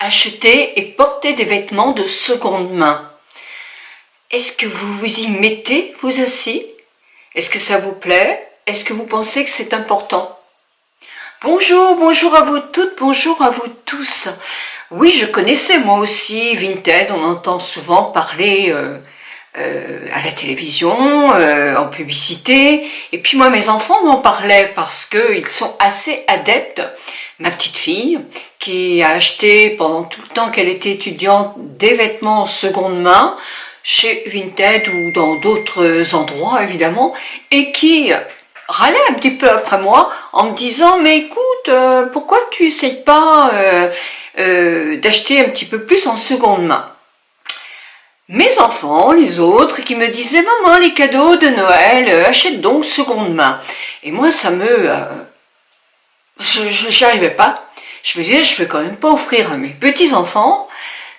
Acheter et porter des vêtements de seconde main. Est-ce que vous vous y mettez, vous aussi? Est-ce que ça vous plaît? Est-ce que vous pensez que c'est important? Bonjour à vous toutes, bonjour à vous tous. Oui, je connaissais moi aussi Vinted, on entend souvent parler à la télévision, en publicité, et puis moi mes enfants m'en parlaient parce qu'ils sont assez adeptes. Ma petite fille, qui a acheté pendant tout le temps qu'elle était étudiante des vêtements en seconde main, chez Vinted ou dans d'autres endroits évidemment, et qui râlait un petit peu après moi en me disant « Mais écoute, pourquoi tu essayes pas d'acheter un petit peu plus en seconde main ?» Mes enfants, les autres, qui me disaient « Maman, les cadeaux de Noël, achète donc seconde main. » Et moi, ça me... j'y arrivais pas. Je me disais, je vais quand même pas offrir à mes petits-enfants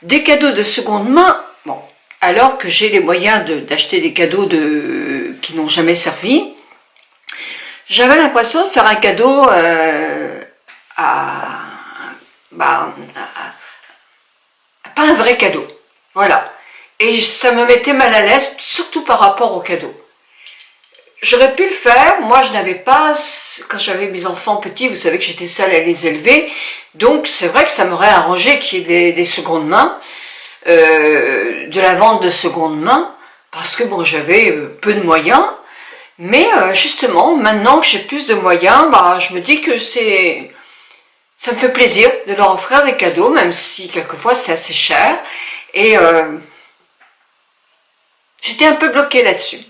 des cadeaux de seconde main, bon, alors que j'ai les moyens d'acheter des cadeaux qui n'ont jamais servi. J'avais l'impression de faire un cadeau pas un vrai cadeau. Voilà. Et ça me mettait mal à l'aise, surtout par rapport aux cadeaux. J'aurais pu le faire, moi je n'avais pas, quand j'avais mes enfants petits, vous savez que j'étais seule à les élever, donc c'est vrai que ça m'aurait arrangé qu'il y ait des secondes mains, de la vente de seconde main, parce que bon, j'avais peu de moyens, mais justement, maintenant que j'ai plus de moyens, je me dis que ça me fait plaisir de leur offrir des cadeaux, même si quelquefois c'est assez cher, et j'étais un peu bloquée là-dessus.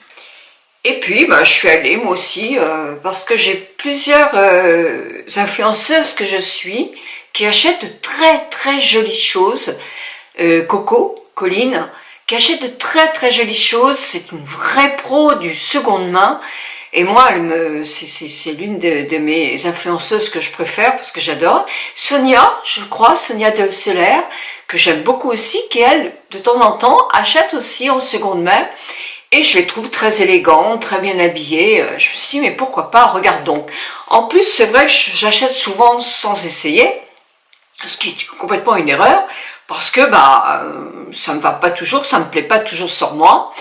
Et puis, je suis allée, moi aussi, parce que j'ai plusieurs influenceuses que je suis, qui achètent de très très jolies choses. Coco, Colline, qui achète de très très jolies choses. C'est une vraie pro du seconde main. Et moi, c'est l'une de mes influenceuses que je préfère, parce que j'adore. Sonia, je crois, Sonia de Solaire, que j'aime beaucoup aussi, qui elle, de temps en temps, achète aussi en seconde main. Et je les trouve très élégantes, très bien habillées. Je me suis dit, mais pourquoi pas, regarde donc. En plus, c'est vrai que j'achète souvent sans essayer, ce qui est complètement une erreur, parce que ça me va pas toujours, ça me plaît pas toujours sur moi.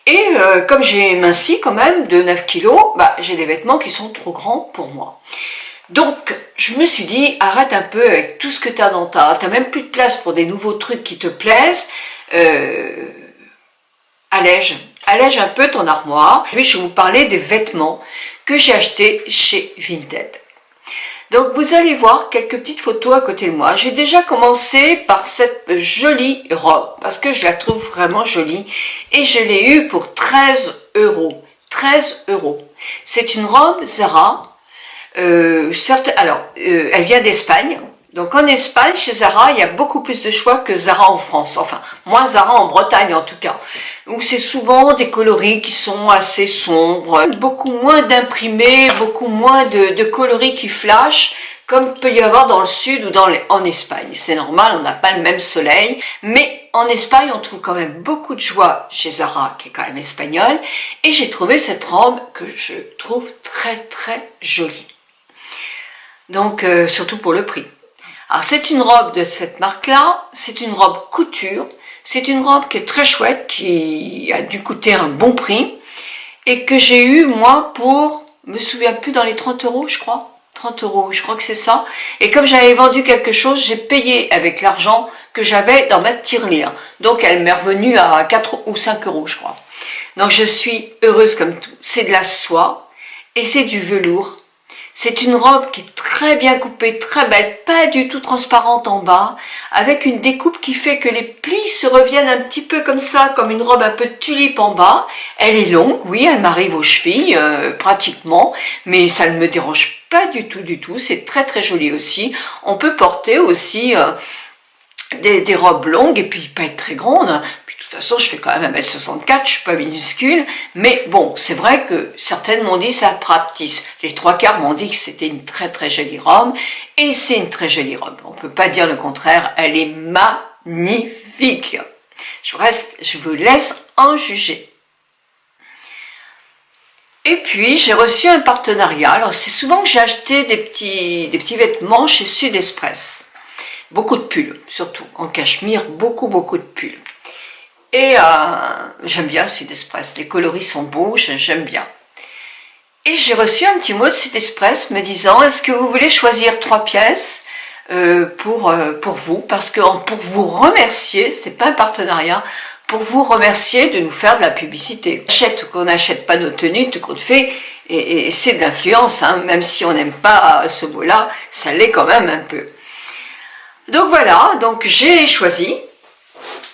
Et comme j'ai minci quand même de 9 kilos, j'ai des vêtements qui sont trop grands pour moi. Donc, je me suis dit, arrête un peu avec tout ce que tu as dans t'as même plus de place pour des nouveaux trucs qui te plaisent, allège un peu ton armoire. Puis je vais vous parler des vêtements que j'ai achetés chez Vinted. Donc vous allez voir quelques petites photos à côté de moi. J'ai déjà commencé par cette jolie robe, parce que je la trouve vraiment jolie, et je l'ai eue pour 13 euros. 13 euros. C'est une robe Zara, certes, alors, elle vient d'Espagne. Donc en Espagne, chez Zara, il y a beaucoup plus de choix que Zara en France. Enfin, moins Zara en Bretagne en tout cas. Donc c'est souvent des coloris qui sont assez sombres, beaucoup moins d'imprimés, beaucoup moins de coloris qui flashent, comme peut y avoir dans le sud ou en Espagne. C'est normal, on n'a pas le même soleil, mais en Espagne, on trouve quand même beaucoup de joie chez Zara, qui est quand même espagnole, et j'ai trouvé cette robe que je trouve très très jolie. Donc surtout pour le prix. Alors c'est une robe de cette marque-là, c'est une robe couture, c'est une robe qui est très chouette, qui a dû coûter un bon prix, et que j'ai eu moi pour, je me souviens plus, dans les 30 euros je crois, 30 euros, je crois que c'est ça, et comme j'avais vendu quelque chose, j'ai payé avec l'argent que j'avais dans ma tirelire, donc elle m'est revenue à 4 ou 5 euros je crois. Donc je suis heureuse comme tout, c'est de la soie, et c'est du velours. C'est une robe qui est très bien coupée, très belle, pas du tout transparente en bas, avec une découpe qui fait que les plis se reviennent un petit peu comme ça, comme une robe un peu de tulipe en bas. Elle est longue, oui, elle m'arrive aux chevilles, pratiquement, mais ça ne me dérange pas du tout, c'est très très joli aussi. On peut porter aussi des robes longues et puis pas être très grande. De toute façon, je fais quand même 1m64, je suis pas minuscule, mais bon, c'est vrai que certaines m'ont dit ça rapetisse. Les trois quarts m'ont dit que c'était une très très jolie robe, et c'est une très jolie robe. On peut pas dire le contraire, elle est magnifique. Je vous laisse en juger. Et puis, j'ai reçu un partenariat. Alors, c'est souvent que j'ai acheté des petits vêtements chez Sud Express. beaucoup de pulls, surtout en cachemire, beaucoup de pulls. Et j'aime bien Sud Express, les coloris sont beaux, j'aime bien. Et j'ai reçu un petit mot de Sud Express me disant, est-ce que vous voulez choisir 3 pièces pour vous, parce que pour vous remercier, c'était pas un partenariat, pour vous remercier de nous faire de la publicité. Qu'on n'achète pas nos tenues, tout compte fait, et c'est de l'influence, hein, même si on n'aime pas ce mot-là, ça l'est quand même un peu. Donc voilà, donc j'ai choisi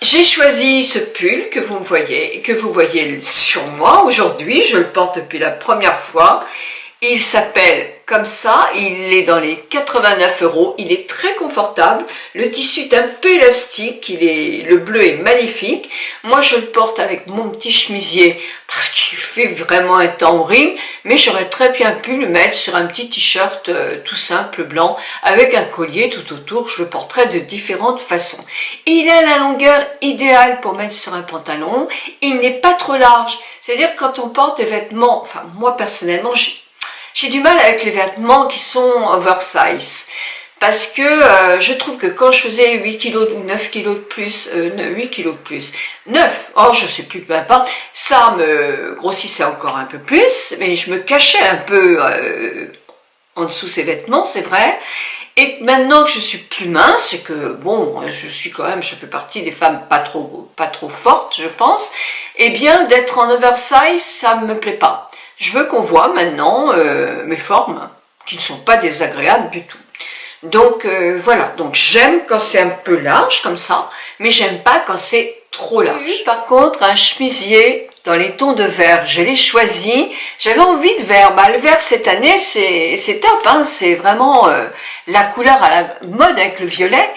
ce pull que vous me voyez, que vous voyez sur moi aujourd'hui, je le porte depuis la première fois. Il s'appelle comme ça, il est dans les 89 €, il est très confortable, le tissu est un peu élastique, le bleu est magnifique. Moi je le porte avec mon petit chemisier parce qu'il fait vraiment un temps horrible, mais j'aurais très bien pu le mettre sur un petit t-shirt tout simple blanc avec un collier tout autour, je le porterais de différentes façons. Il a la longueur idéale pour mettre sur un pantalon, il n'est pas trop large, c'est-à-dire quand on porte des vêtements, enfin moi personnellement j'ai du mal avec les vêtements qui sont oversize, parce que je trouve que quand je faisais 8 kilos ou 9 kilos de plus, 8 kilos de plus, 9, oh je sais plus, peu importe, ça me grossissait encore un peu plus, mais je me cachais un peu en dessous ces vêtements, c'est vrai. Et maintenant que je suis plus mince, et que bon, je fais partie des femmes pas trop fortes, je pense, eh bien d'être en oversize, ça me plaît pas. Je veux qu'on voit maintenant mes formes, qui ne sont pas désagréables du tout. Donc voilà, donc j'aime quand c'est un peu large comme ça, mais j'aime pas quand c'est trop large. Par contre, un chemisier dans les tons de vert, je l'ai choisi, j'avais envie de vert. Le vert cette année c'est top, hein, c'est vraiment la couleur à la mode avec le violet.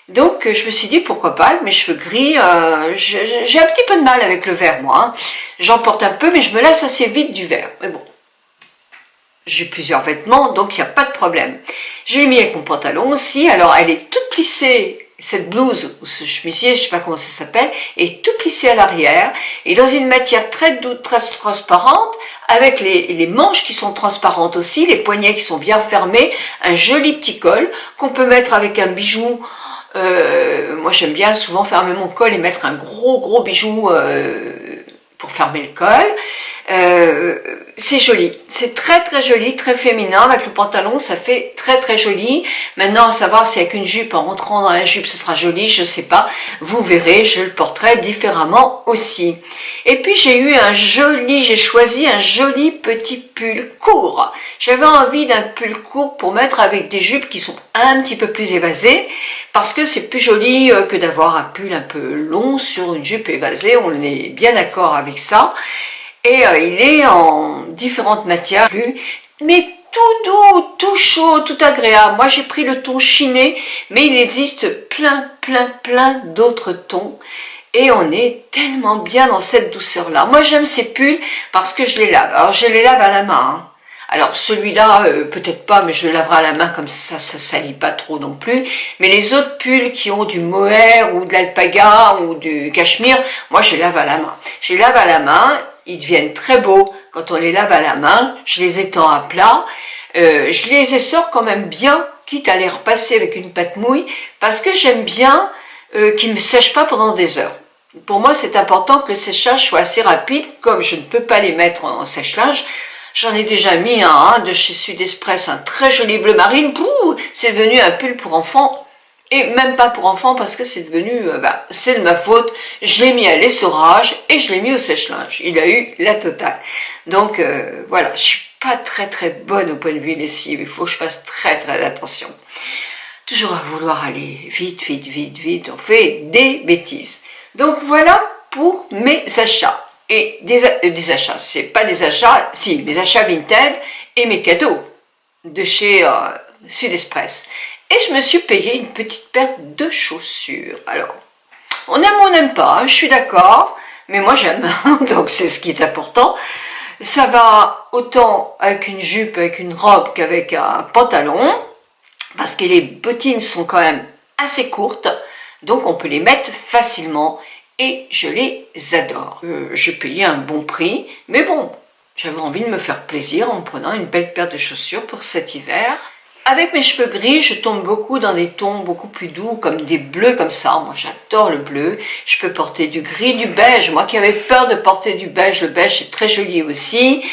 Donc je me suis dit pourquoi pas avec mes cheveux gris, j'ai un petit peu de mal avec le vert moi, hein. J'en porte un peu mais je me lasse assez vite du vert, mais bon. J'ai plusieurs vêtements donc il n'y a pas de problème. J'ai mis avec mon pantalon aussi, alors elle est toute plissée, cette blouse ou ce chemisier, je sais pas comment ça s'appelle, est tout plissé à l'arrière et dans une matière très douce, très transparente, avec les manches qui sont transparentes aussi, les poignets qui sont bien fermés, un joli petit col qu'on peut mettre avec un bijou. Moi j'aime bien souvent fermer mon col et mettre un gros bijou pour fermer le col. C'est joli, c'est très joli, très féminin. Avec le pantalon ça fait très joli. Maintenant à savoir si avec une jupe, en rentrant dans la jupe ce sera joli, je sais pas, vous verrez, je le porterai différemment aussi. Et puis j'ai choisi un joli petit pull court. J'avais envie d'un pull court pour mettre avec des jupes qui sont un petit peu plus évasées, parce que c'est plus joli que d'avoir un pull un peu long sur une jupe évasée, on est bien d'accord avec ça. Et il est en différentes matières, mais tout doux, tout chaud, tout agréable. Moi j'ai pris le ton chiné, mais il existe plein d'autres tons. Et on est tellement bien dans cette douceur-là. Moi j'aime ces pulls parce que je les lave. Alors je les lave à la main, hein. Alors celui-là, peut-être pas, mais je le laverai à la main comme ça salit pas trop non plus. Mais les autres pulls qui ont du mohair ou de l'alpaga ou du cachemire, moi je les lave à la main. Je les lave à la main, ils deviennent très beaux quand on les lave à la main. Je les étends à plat, je les essore quand même bien, quitte à les repasser avec une pâte mouille, parce que j'aime bien qu'ils ne sèchent pas pendant des heures. Pour moi c'est important que le séchage soit assez rapide, comme je ne peux pas les mettre en sèche-linge. J'en ai déjà mis un de chez Sud Express, un très joli bleu marine. C'est devenu un pull pour enfants. Et même pas pour enfants parce que c'est devenu, c'est de ma faute. Je l'ai mis à l'essorage et je l'ai mis au sèche-linge. Il a eu la totale. Donc voilà, je suis pas très bonne au point de vue lessive. Il faut que je fasse très attention. Toujours à vouloir aller vite. On fait des bêtises. Donc voilà pour mes achats. Et des achats, c'est pas des achats, si, mes achats Vinted et mes cadeaux de chez Sud Express. Et je me suis payé une petite paire de chaussures. Alors, on aime ou on n'aime pas, hein, je suis d'accord, mais moi j'aime, donc c'est ce qui est important. Ça va autant avec une jupe, avec une robe qu'avec un pantalon, parce que les bottines sont quand même assez courtes, donc on peut les mettre facilement. Et je les adore. J'ai payé un bon prix, mais bon, j'avais envie de me faire plaisir en prenant une belle paire de chaussures pour cet hiver. Avec mes cheveux gris, je tombe beaucoup dans des tons beaucoup plus doux, comme des bleus comme ça. Moi, j'adore le bleu. Je peux porter du gris, du beige. Moi qui avais peur de porter du beige, le beige c'est très joli aussi.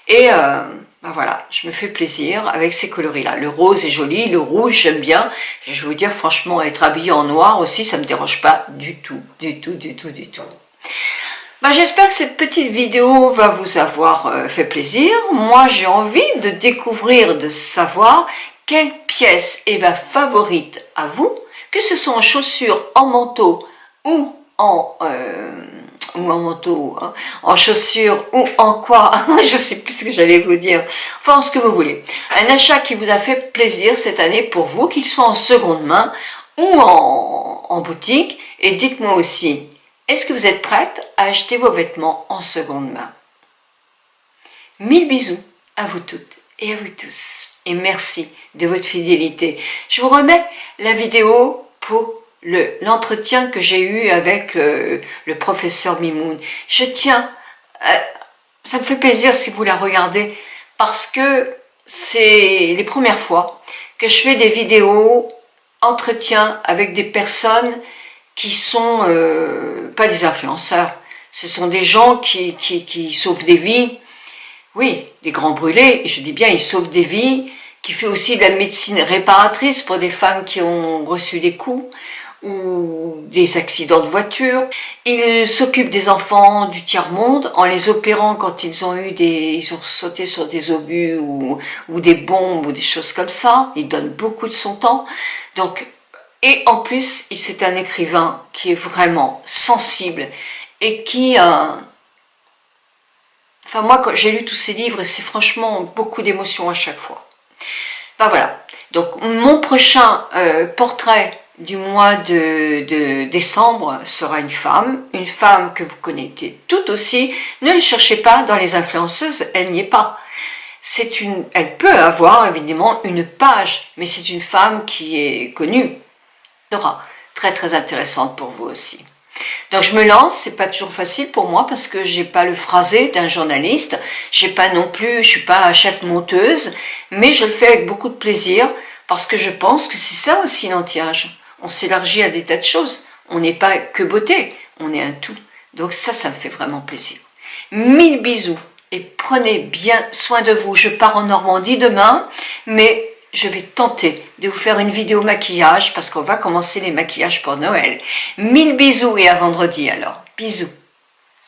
Et ben voilà, je me fais plaisir avec ces coloris-là. Le rose est joli, le rouge j'aime bien. Je vais vous dire franchement, être habillée en noir aussi, ça me dérange pas du tout, du tout, du tout, du tout. Ben, j'espère que cette petite vidéo va vous avoir fait plaisir. Moi, j'ai envie de découvrir, de savoir quelle pièce est ma favorite à vous, que ce soit en chaussures, en manteau ou en manteau, hein, en chaussures ou en quoi, je sais plus ce que j'allais vous dire, enfin ce que vous voulez. Un achat qui vous a fait plaisir cette année pour vous, qu'il soit en seconde main ou en boutique. Et dites-moi aussi, est-ce que vous êtes prête à acheter vos vêtements en seconde main? Mille bisous à vous toutes et à vous tous. Et merci de votre fidélité. Je vous remets la vidéo pour l'entretien que j'ai eu avec le professeur Mimoun. Je tiens, ça me fait plaisir si vous la regardez, parce que c'est les premières fois que je fais des vidéos entretien avec des personnes qui sont pas des influenceurs. Ce sont des gens qui sauvent des vies. Oui, les grands brûlés, et je dis bien, ils sauvent des vies, qui fait aussi de la médecine réparatrice pour des femmes qui ont reçu des coups ou des accidents de voiture. Ils s'occupent des enfants du tiers-monde en les opérant quand ils ont sauté sur des obus ou des bombes ou des choses comme ça. Ils donnent beaucoup de son temps. Donc, et en plus, c'est un écrivain qui est vraiment sensible et qui... Enfin, moi, quand j'ai lu tous ces livres, c'est franchement beaucoup d'émotions à chaque fois. Ben voilà. Donc, mon prochain portrait du mois de décembre sera une femme que vous connaissez tout aussi. Ne le cherchez pas dans les influenceuses, elle n'y est pas. Elle peut avoir évidemment une page, mais c'est une femme qui est connue. Elle sera très très intéressante pour vous aussi. Donc je me lance, c'est pas toujours facile pour moi parce que j'ai pas le phrasé d'un journaliste, j'ai pas non plus, je suis pas chef monteuse, mais je le fais avec beaucoup de plaisir parce que je pense que c'est ça aussi l'anti-âge. On s'élargit à des tas de choses, on n'est pas que beauté, on est un tout. Donc ça me fait vraiment plaisir. Mille bisous et prenez bien soin de vous. Je pars en Normandie demain, mais je vais tenter de vous faire une vidéo maquillage parce qu'on va commencer les maquillages pour Noël. Mille bisous et à vendredi alors. Bisous.